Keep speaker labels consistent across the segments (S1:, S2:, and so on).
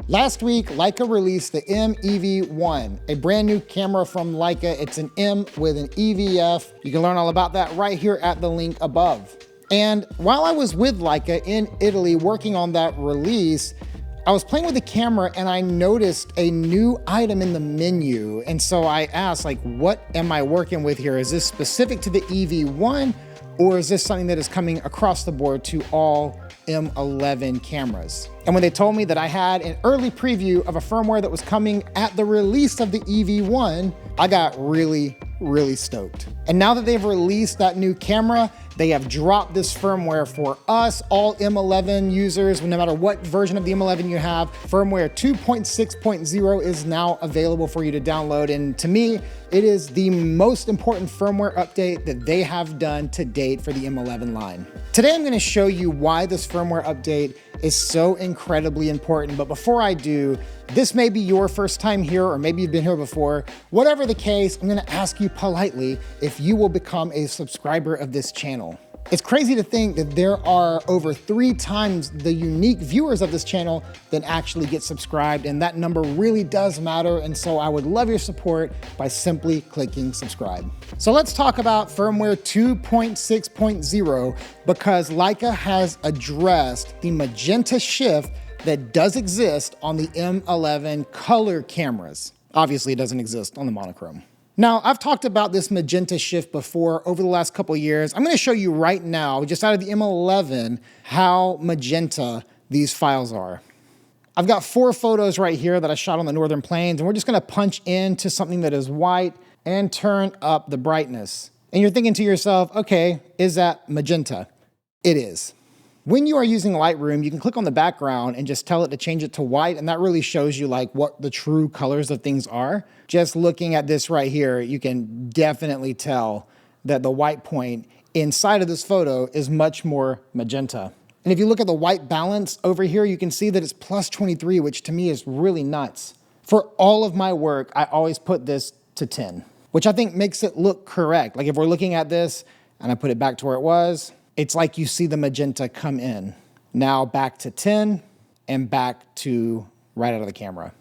S1: Last week, Leica released the M11, a brand new camera from Leica. It's an M with an EVF. You can learn all about that right here at the link above. And while I was with Leica in Italy working on that release, I was playing with the camera and I noticed a new item in the menu. And so I asked, like, what am I working with here? Is this specific to the EV1 or is this something that is coming across the board to all M11 cameras? And when they told me that I had an early preview of a firmware that was coming at the release of the EV1, I got really stoked. And now that they've released that new camera, they have dropped this firmware for us, all M11 users, no matter what version of the M11 you have. Firmware 2.6.0 is now available for you to download. And to me, it is the most important firmware update that they have done to date for the M11 line. Today, I'm gonna show you why this firmware update is so incredibly important. But before I do, this may be your first time here, or maybe you've been here before. Whatever the case, I'm gonna ask you politely if you will become a subscriber of this channel. It's crazy to think that there are over 3 times the unique viewers of this channel that actually get subscribed, and that number really does matter, and so I would love your support by simply clicking subscribe. So let's talk about firmware 2.6.0 because Leica has addressed the magenta shift that does exist on the M11 color cameras. Obviously, it doesn't exist on the monochrome. Now, I've talked about this magenta shift before over the last couple of years. I'm gonna show you right now, just out of the M11, how magenta these files are. I've got 4 photos right here that I shot on the Northern Plains, and we're just gonna punch into something that is white and turn up the brightness. And you're thinking to yourself, okay, is that magenta? It is. When you are using Lightroom, you can click on the background and just tell it to change it to white, and that really shows you like what the true colors of things are. Just looking at this right here, you can definitely tell that the white point inside of this photo is much more magenta. And if you look at the white balance over here, you can see that it's plus 23, which to me is really nuts. For all of my work, I always put this to 10, which I think makes it look correct. Like if we're looking at this and I put it back to where it was, it's like you see the magenta come in. Now back to 10 and back to right out of the camera.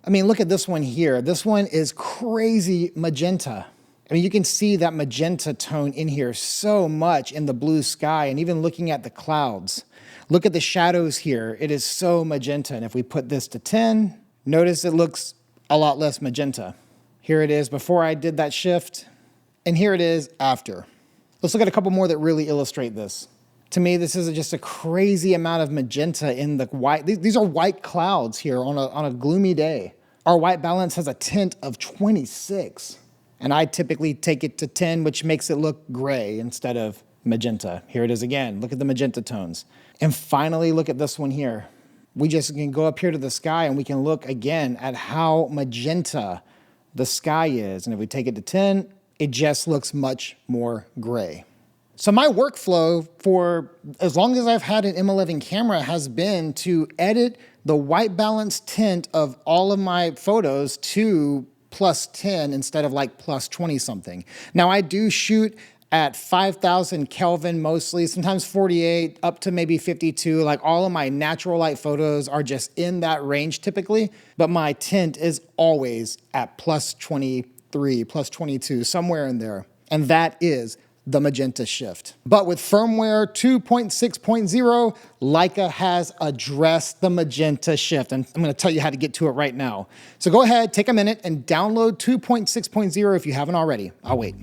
S1: I mean, look at this one here. This one is crazy magenta. I mean, you can see that magenta tone in here so much in the blue sky and even looking at the clouds. Look at the shadows here. It is so magenta. And if we put this to 10, notice it looks a lot less magenta. Here it is before I did that shift, and here it is after. Let's look at a couple more that really illustrate this. To me, this is just a crazy amount of magenta in the white. These are white clouds here on a gloomy day. Our white balance has a tint of 26, and I typically take it to 10, which makes it look gray instead of magenta. Here it is again. Look at the magenta tones. And finally, look at this one here. We just can go up here to the sky and we can look again at how magenta the sky is. And if we take it to 10, it just looks much more gray. So my workflow for as long as I've had an M11 camera has been to edit the white balance tint of all of my photos to plus 10 instead of like plus 20 something. Now I do shoot at 5,000 Kelvin mostly, sometimes 48, up to maybe 52. Like all of my natural light photos are just in that range typically, but my tint is always at plus 23, plus 22, somewhere in there. And that is the magenta shift. But with firmware 2.6.0, Leica has addressed the magenta shift. And I'm gonna tell you how to get to it right now. So go ahead, take a minute and download 2.6.0 if you haven't already. I'll wait.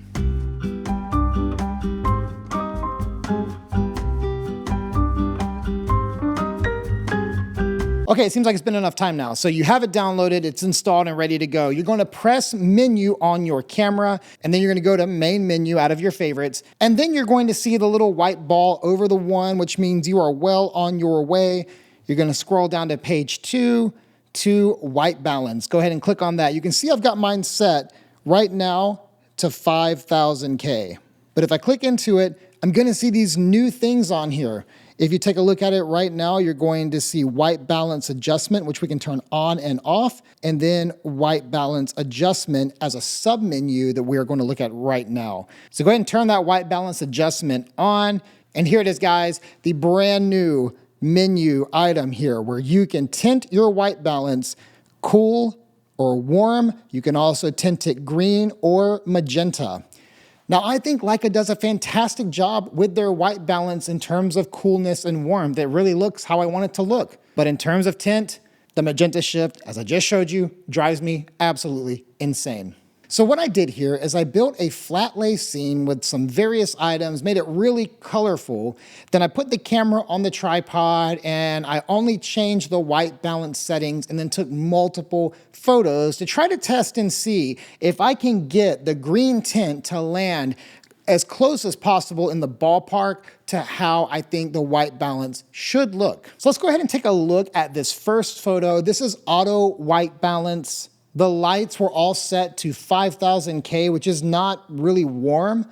S1: Okay, it seems like it's been enough time now. So you have it downloaded, it's installed and ready to go. You're gonna press menu on your camera, and then you're gonna go to main menu out of your favorites, and then you're going to see the little white ball over the 1, which means you are well on your way. You're gonna scroll down to page 2 to white balance. Go ahead and click on that. You can see I've got mine set right now to 5,000K. But if I click into it, I'm gonna see these new things on here. If you take a look at it right now, you're going to see white balance adjustment, which we can turn on and off, and then white balance adjustment as a submenu that we're going to look at right now. So go ahead and turn that white balance adjustment on. And here it is, guys, the brand new menu item here where you can tint your white balance cool or warm. You can also tint it green or magenta. Now, I think Leica does a fantastic job with their white balance in terms of coolness and warmth. It really looks how I want it to look. But in terms of tint, the magenta shift, as I just showed you, drives me absolutely insane. So what I did here is I built a flat lay scene with some various items, made it really colorful. Then I put the camera on the tripod and I only changed the white balance settings and then took multiple photos to try to test and see if I can get the green tint to land as close as possible in the ballpark to how I think the white balance should look. So let's go ahead and take a look at this first photo. This is auto white balance. The lights were all set to 5000K, which is not really warm,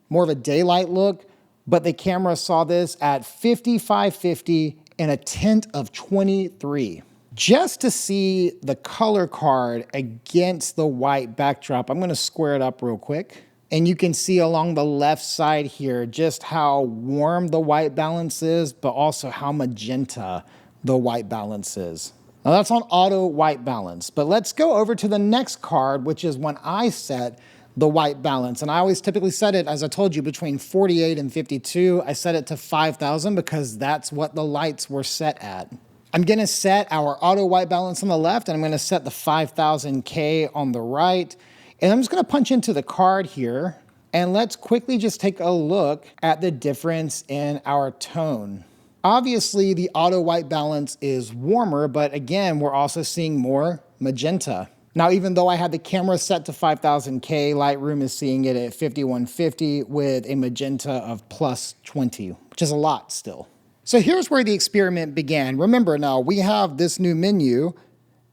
S1: more of a daylight look, but the camera saw this at 5550 and a tint of 23. Just to see the color card against the white backdrop, I'm gonna square it up real quick. And you can see along the left side here just how warm the white balance is, but also how magenta the white balance is. Now that's on auto white balance, but let's go over to the next card, which is when I set the white balance. And I always typically set it, as I told you, between 48 and 52. I set it to 5000 because that's what the lights were set at. I'm gonna set our auto white balance on the left, and I'm gonna set the 5000K on the right. And I'm just gonna punch into the card here, and let's quickly just take a look at the difference in our tone. Obviously, the auto white balance is warmer, but again, we're also seeing more magenta. Now, even though I had the camera set to 5000K, Lightroom is seeing it at 5150 with a magenta of plus 20, which is a lot still. So here's where the experiment began. Remember now, we have this new menu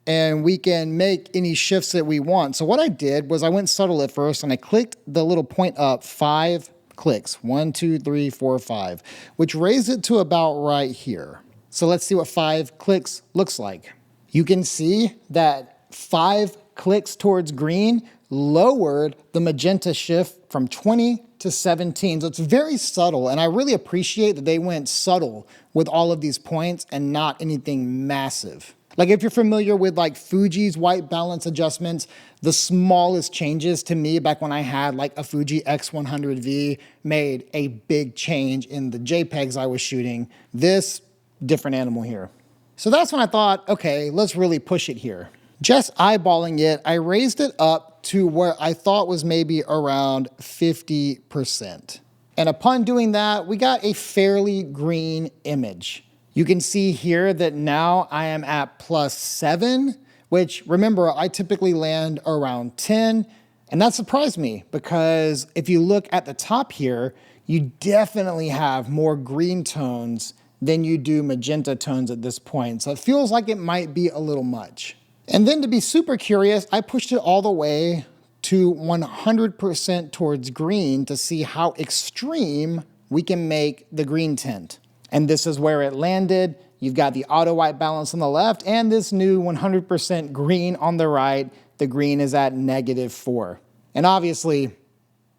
S1: and we can make any shifts that we want. So what I did was I went subtle at first and I clicked the little point up 5 clicks, 1, 2, 3, 4, 5, which raised it to about right here. So let's see what 5 clicks looks like. You can see that 5 clicks towards green lowered the magenta shift from 20 to 17. So it's very subtle, and I really appreciate that they went subtle with all of these points and not anything massive. Like if you're familiar with like Fuji's white balance adjustments, the smallest changes to me back when I had like a Fuji X100V made a big change in the JPEGs I was shooting. This, different animal here. So that's when I thought, okay, let's really push it here. Just eyeballing it, I raised it up to where I thought was maybe around 50%. And upon doing that, we got a fairly green image. You can see here that now I am at +7, which remember, I typically land around 10. And that surprised me because if you look at the top here, you definitely have more green tones than you do magenta tones at this point. So it feels like it might be a little much. And then to be super curious, I pushed it all the way to 100% towards green to see how extreme we can make the green tint. And this is where it landed. You've got the auto white balance on the left and this new 100% green on the right. The green is at -4. And obviously,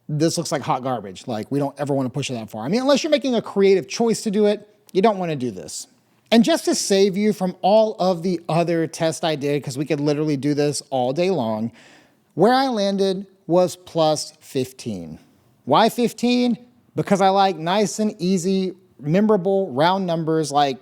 S1: this looks like hot garbage. Like we don't ever want to push it that far. I mean, unless you're making a creative choice to do it, you don't want to do this. And just to save you from all of the other tests I did, because we could literally do this all day long, where I landed was +15. Why 15? Because I like nice and easy, memorable round numbers like,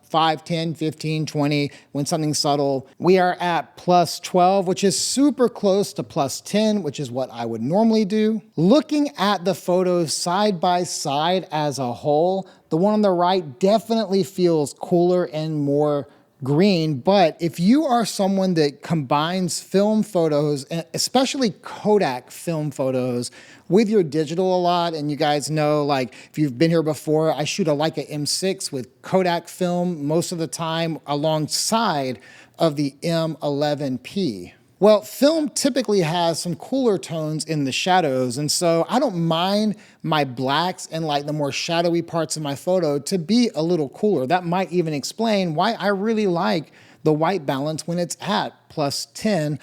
S1: 5, 10, 15, 20, when something's subtle. We are at +12, which is super close to +10, which is what I would normally do. Looking at the photos side by side as a whole, the one on the right definitely feels cooler and more green, but if you are someone that combines film photos, and especially Kodak film photos, with your digital a lot, and you guys know, like, if you've been here before, I shoot a Leica M6 with Kodak film most of the time alongside of the M11P. Well, film typically has some cooler tones in the shadows, and so I don't mind my blacks and like the more shadowy parts of my photo to be a little cooler. That might even explain why I really like the white balance when it's at +10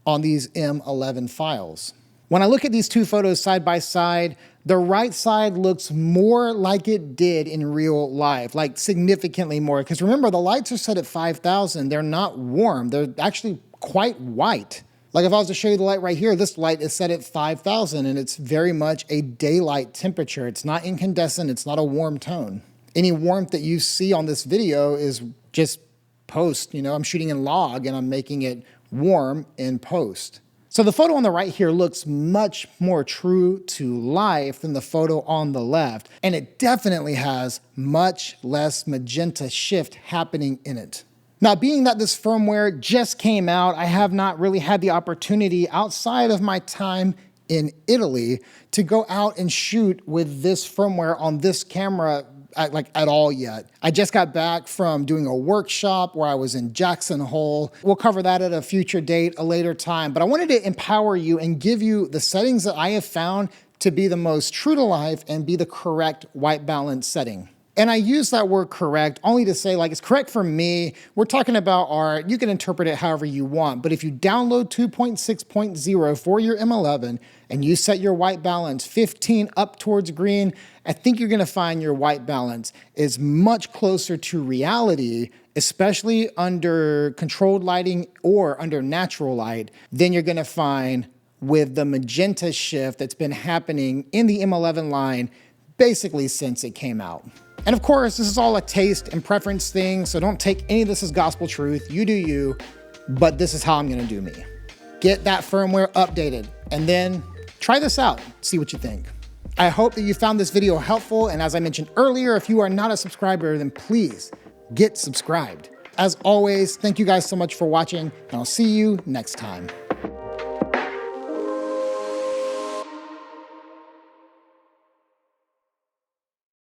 S1: on these M11 files. When I look at these two photos side by side, the right side looks more like it did in real life, like significantly more. Because remember, the lights are set at 5,000. They're not warm. They're actually quite white. Like if I was to show you the light right here, this light is set at 5,000 and it's very much a daylight temperature. It's not incandescent. It's not a warm tone. Any warmth that you see on this video is just post. I'm shooting in log and I'm making it warm in post. So the photo on the right here looks much more true to life than the photo on the left. And it definitely has much less magenta shift happening in it. Now, being that this firmware just came out, I have not really had the opportunity outside of my time in Italy to go out and shoot with this firmware on this camera at all yet. I just got back from doing a workshop where I was in Jackson Hole. We'll cover that at a future date, a later time. But I wanted to empower you and give you the settings that I have found to be the most true to life and be the correct white balance setting. And I use that word correct only to say, like, it's correct for me. We're talking about art. You can interpret it however you want. But if you download 2.6.0 for your M11 and you set your white balance 15 up towards green, I think you're going to find your white balance is much closer to reality, especially under controlled lighting or under natural light, than you're going to find with the magenta shift that's been happening in the M11 line basically since it came out. And of course, this is all a taste and preference thing, so don't take any of this as gospel truth. You do you, but this is how I'm gonna do me. Get that firmware updated, and then try this out, see what you think. I hope that you found this video helpful, and as I mentioned earlier, if you are not a subscriber, then please get subscribed. As always, thank you guys so much for watching, and I'll see you next time.